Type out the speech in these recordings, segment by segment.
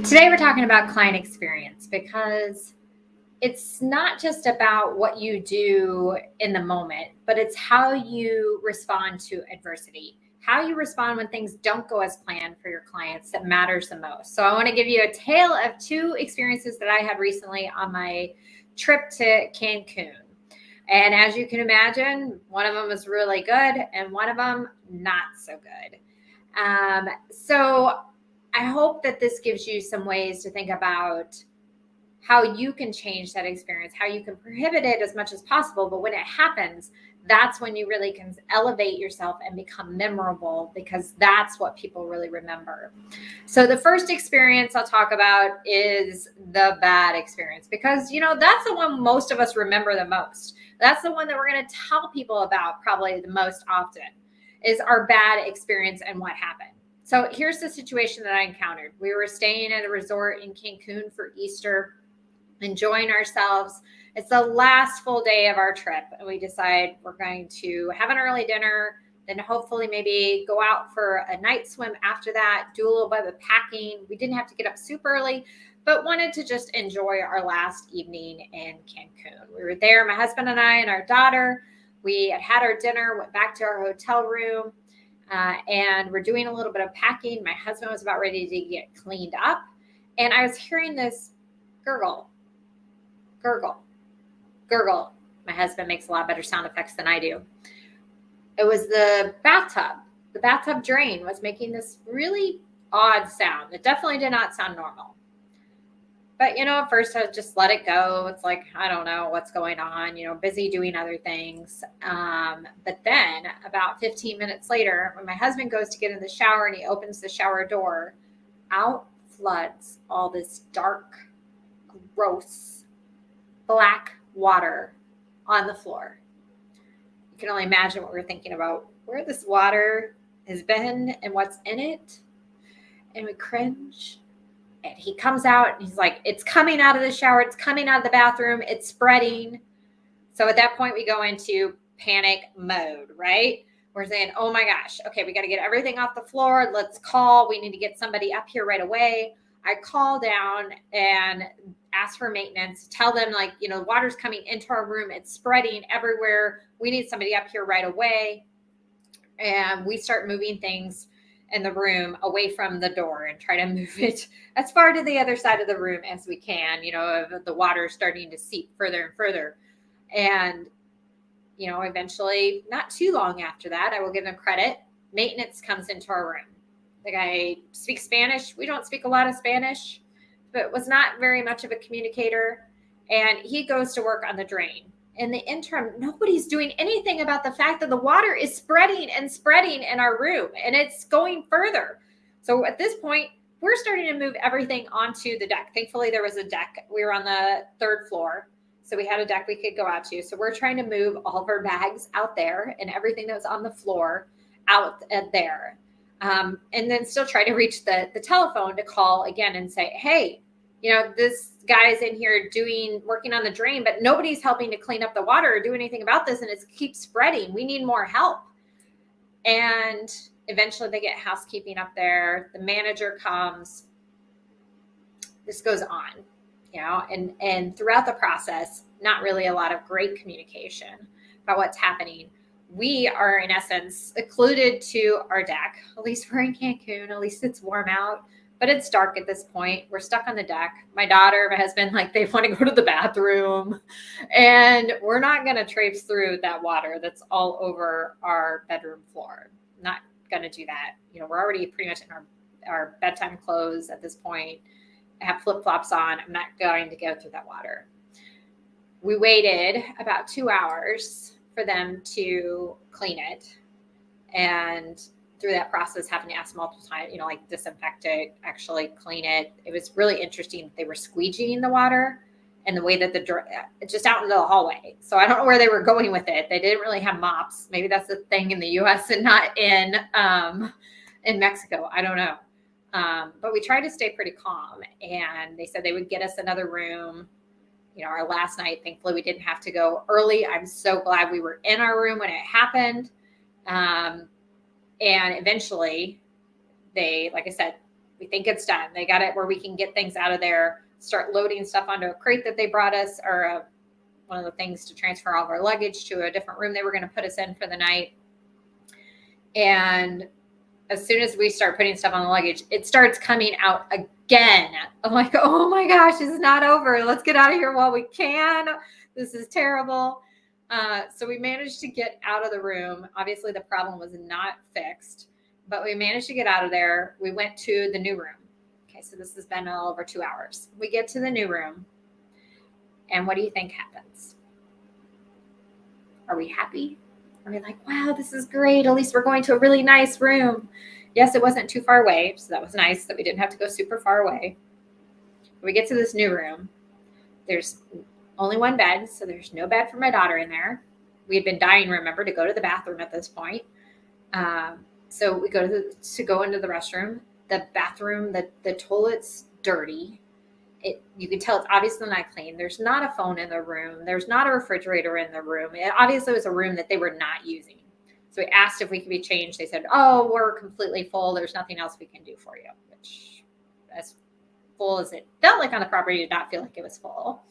Today we're talking about client experience because it's not just about what you do in the moment, but it's how you respond to adversity, how you respond when things don't go as planned for your clients that matters the most. So I want to give you a tale of two experiences that I had recently on my trip to Cancun. And as you can imagine, one of them was really good and one of them not so good. So I hope that this gives you some ways to think about how you can change that experience, how you can prohibit it as much as possible. But when it happens, that's when you really can elevate yourself and become memorable, because that's what people really remember. So the first experience I'll talk about is the bad experience, because, that's the one most of us remember the most. That's the one that we're going to tell people about probably the most often, is our bad experience and what happened. So here's the situation that I encountered. We were staying at a resort in Cancun for Easter, enjoying ourselves. It's the last full day of our trip, and we decide we're going to have an early dinner, then hopefully maybe go out for a night swim after that, do a little bit of packing. We didn't have to get up super early, but wanted to just enjoy our last evening in Cancun. We were there, my husband and I and our daughter. We had our dinner, went back to our hotel room, and we're doing a little bit of packing. My husband was about ready to get cleaned up, and I was hearing this gurgle. My husband makes a lot better sound effects than I do. It was the bathtub. The bathtub drain was making this really odd sound. It definitely did not sound normal. But, at first I just let it go. It's like, I don't know what's going on, busy doing other things. But then about 15 minutes later, when my husband goes to get in the shower and he opens the shower door, out floods all this dark, gross, black water on the floor. You can only imagine what we're thinking about, where this water has been and what's in it. And we cringe. And he comes out and he's like, it's coming out of the shower. It's coming out of the bathroom. It's spreading. So at that point, we go into panic mode, right? We're saying, oh my gosh, okay, we got to get everything off the floor. Let's call. We need to get somebody up here right away. I call down and ask for maintenance, tell them water's coming into our room. It's spreading everywhere. We need somebody up here right away. And we start moving things in the room away from the door and try to move it as far to the other side of the room as we can, the water starting to seep further and further. And, eventually, not too long after that, I will give them credit, maintenance comes into our room. The guy speaks Spanish. We don't speak a lot of Spanish, but was not very much of a communicator. And he goes to work on the drain. In the interim, nobody's doing anything about the fact that the water is spreading in our room, and it's going further. So at this point, we're starting to move everything onto the deck. Thankfully, there was a deck. We were on the third floor, so we had a deck we could go out to. So we're trying to move all of our bags out there and everything that was on the floor out there. And then still try to reach the telephone to call again and say, hey, this guy's in here working on the drain, but nobody's helping to clean up the water or do anything about this. And it keeps spreading. We need more help. And eventually they get housekeeping up there. The manager comes. This goes on, and throughout the process, not really a lot of great communication about what's happening. We are, in essence, secluded to our deck. At least we're in Cancun. At least it's warm out. But it's dark at this point. We're stuck on the deck. My daughter, my husband, they want to go to the bathroom. And we're not going to traipse through that water that's all over our bedroom floor. Not going to do that. We're already pretty much in our bedtime clothes at this point. I have flip-flops on. I'm not going to go through that water. We waited about 2 hours for them to clean it. And through that process, having to ask multiple times, disinfect it, actually clean it. It was really interesting. They were squeegeeing the water and the way that just out into the hallway. So I don't know where they were going with it. They didn't really have mops. Maybe that's the thing in the U.S. and not in Mexico. I don't know. But we tried to stay pretty calm, and they said they would get us another room. Our last night, thankfully, we didn't have to go early. I'm so glad we were in our room when it happened. And eventually they, like I said, We think it's done. They got it where we can get things out of there, start loading stuff onto a crate that they brought us, or one of the things to transfer all of our luggage to a different room they were going to put us in for the night. And as soon as we start putting stuff on the luggage, it starts coming out again. I'm like, oh my gosh, it's not over. Let's get out of here while we can. This is terrible. So we managed to get out of the room. Obviously, the problem was not fixed, but we managed to get out of there. We went to the new room. Okay, so this has been all over 2 hours. We get to the new room, and what do you think happens? Are we happy? Are we like, wow, this is great. At least we're going to a really nice room. Yes, it wasn't too far away, so that was nice that we didn't have to go super far away. We get to this new room. There's only one bed, so there's no bed for my daughter in there. We had been dying, remember, to go to the bathroom at this point. So we go go into the restroom. The bathroom, the toilet's dirty. You can tell it's obviously not clean. There's not a phone in the room. There's not a refrigerator in the room. It obviously was a room that they were not using. So we asked if we could be changed. They said, oh, we're completely full. There's nothing else we can do for you, which, as full as it felt like on the property, did not feel like it was full.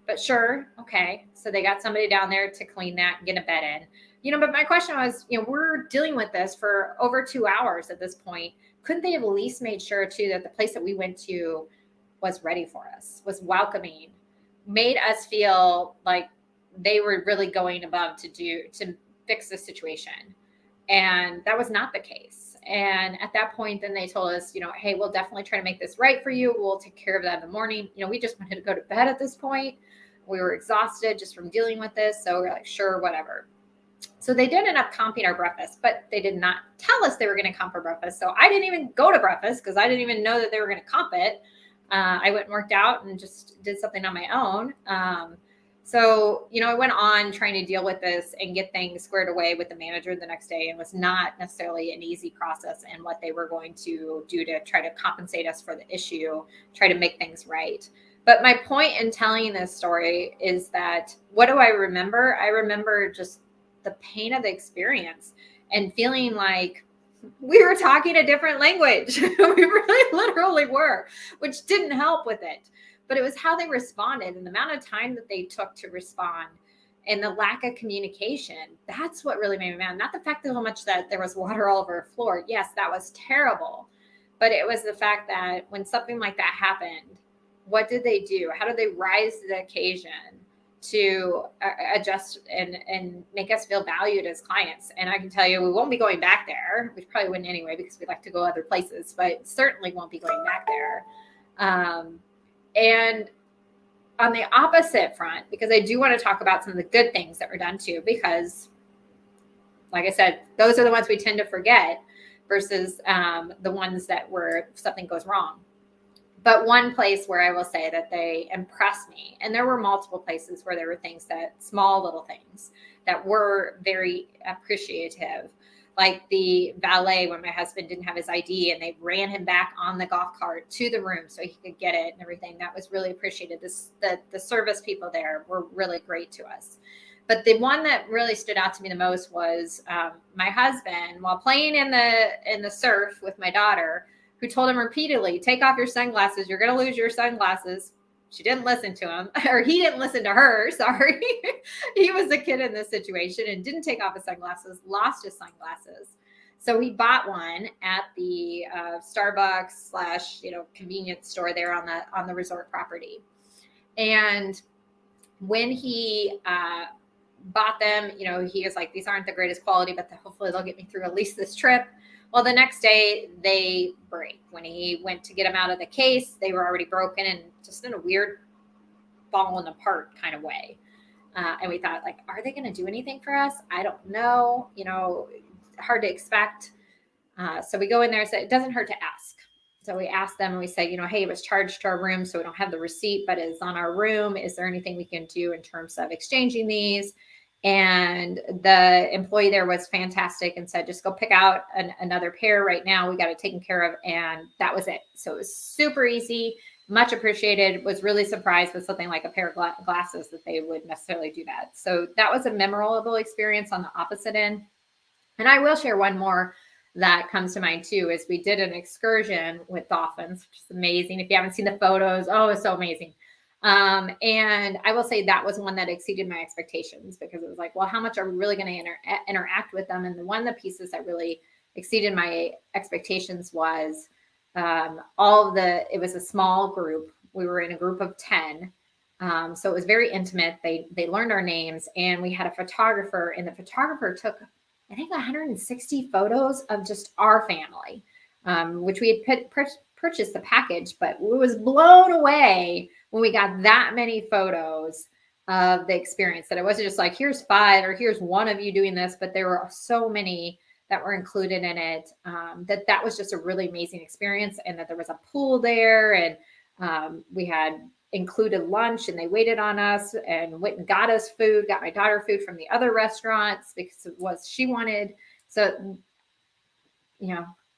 But sure, okay. So they got somebody down there to clean that and get a bed in. But my question was, we're dealing with this for over 2 hours at this point. Couldn't they have at least made sure, too, that the place that we went to was ready for us, was welcoming, made us feel like they were really going above to fix the situation? And that was not the case. And at that point, then they told us, hey, we'll definitely try to make this right for you. We'll take care of that in the morning. We just wanted to go to bed at this point. We were exhausted just from dealing with this. So we're like, sure, whatever. So they did end up comping our breakfast, but they did not tell us they were going to comp our breakfast. So I didn't even go to breakfast because I didn't even know that they were going to comp it. I went and worked out and just did something on my own. So, I went on trying to deal with this and get things squared away with the manager the next day, and was not necessarily an easy process in what they were going to do to try to compensate us for the issue, try to make things right. But my point in telling this story is that, what do I remember? I remember just the pain of the experience and feeling like we were talking a different language. We really literally were, which didn't help with it. But it was how they responded and the amount of time that they took to respond and the lack of communication. That's what really made me mad. Not the fact that how much that there was water all over the floor. Yes, that was terrible. But it was the fact that when something like that happened, what did they do? How did they rise to the occasion to adjust and make us feel valued as clients? And I can tell you, we won't be going back there. We probably wouldn't anyway, because we like to go other places, but certainly won't be going back there. And on the opposite front, because I do want to talk about some of the good things that were done too, because like I said, those are the ones we tend to forget versus the ones that where something goes wrong. But one place where I will say that they impressed me, and there were multiple places where there were things small little things that were very appreciative, like the valet when my husband didn't have his ID and they ran him back on the golf cart to the room so he could get it and everything. That was really appreciated. The service people there were really great to us. But the one that really stood out to me the most was my husband, while playing in the surf with my daughter, who told him repeatedly, take off your sunglasses. You're going to lose your sunglasses. She didn't listen to him, or he didn't listen to her. Sorry. He was a kid in this situation and didn't take off his sunglasses, lost his sunglasses. So he bought one at the Starbucks / convenience store there on the resort property. And when he bought them, he was like, these aren't the greatest quality, but hopefully they'll get me through at least this trip. Well, the next day they break. When he went to get them out of the case, they were already broken and just in a weird falling apart kind of way. And we thought, like, are they going to do anything for us? I don't know. Hard to expect. So we go in there and say, it doesn't hurt to ask. So we asked them and we said, hey, it was charged to our room, so we don't have the receipt, but it's on our room. Is there anything we can do in terms of exchanging these? And the employee there was fantastic and said, just go pick out another pair right now. We got it taken care of. And that was it. So it was super easy, much appreciated. Was really surprised with something like a pair of glasses that they would necessarily do that. So that was a memorable experience on the opposite end. And I will share one more that comes to mind too is we did an excursion with dolphins, which is amazing. If you haven't seen the photos, oh, it's so amazing. And I will say that was one that exceeded my expectations, because it was like, well, how much are we really going to interact with them? And one of the pieces that really exceeded my expectations was it was a small group. We were in a group of 10. So it was very intimate. They learned our names, and we had a photographer, and the photographer took, I think, 160 photos of just our family, which we had purchased the package, but we was blown away when we got that many photos of the experience, that it wasn't just like, here's 5 or here's one of you doing this, but there were so many that were included in it, that was just a really amazing experience. And that there was a pool there, and we had included lunch, and they waited on us and went and got us food, got my daughter food from the other restaurants because it was she wanted. So,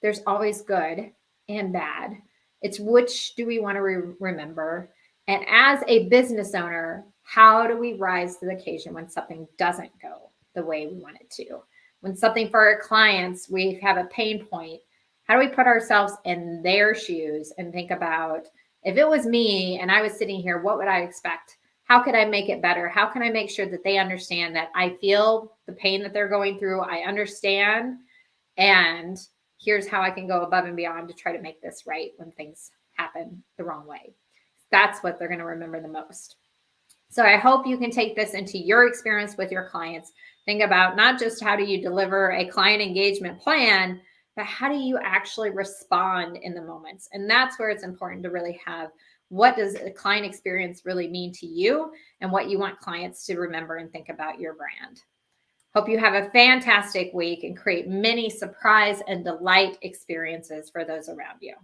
there's always good and bad. It's which do we want to remember? And as a business owner, how do we rise to the occasion when something doesn't go the way we want it to? When something for our clients, we have a pain point, how do we put ourselves in their shoes and think about, if it was me and I was sitting here, what would I expect? How could I make it better? How can I make sure that they understand that I feel the pain that they're going through? I understand. And here's how I can go above and beyond to try to make this right when things happen the wrong way. That's what they're going to remember the most. So I hope you can take this into your experience with your clients. Think about not just how do you deliver a client engagement plan, but how do you actually respond in the moments? And that's where it's important to really have, what does a client experience really mean to you, and what you want clients to remember and think about your brand. Hope you have a fantastic week and create many surprise and delight experiences for those around you.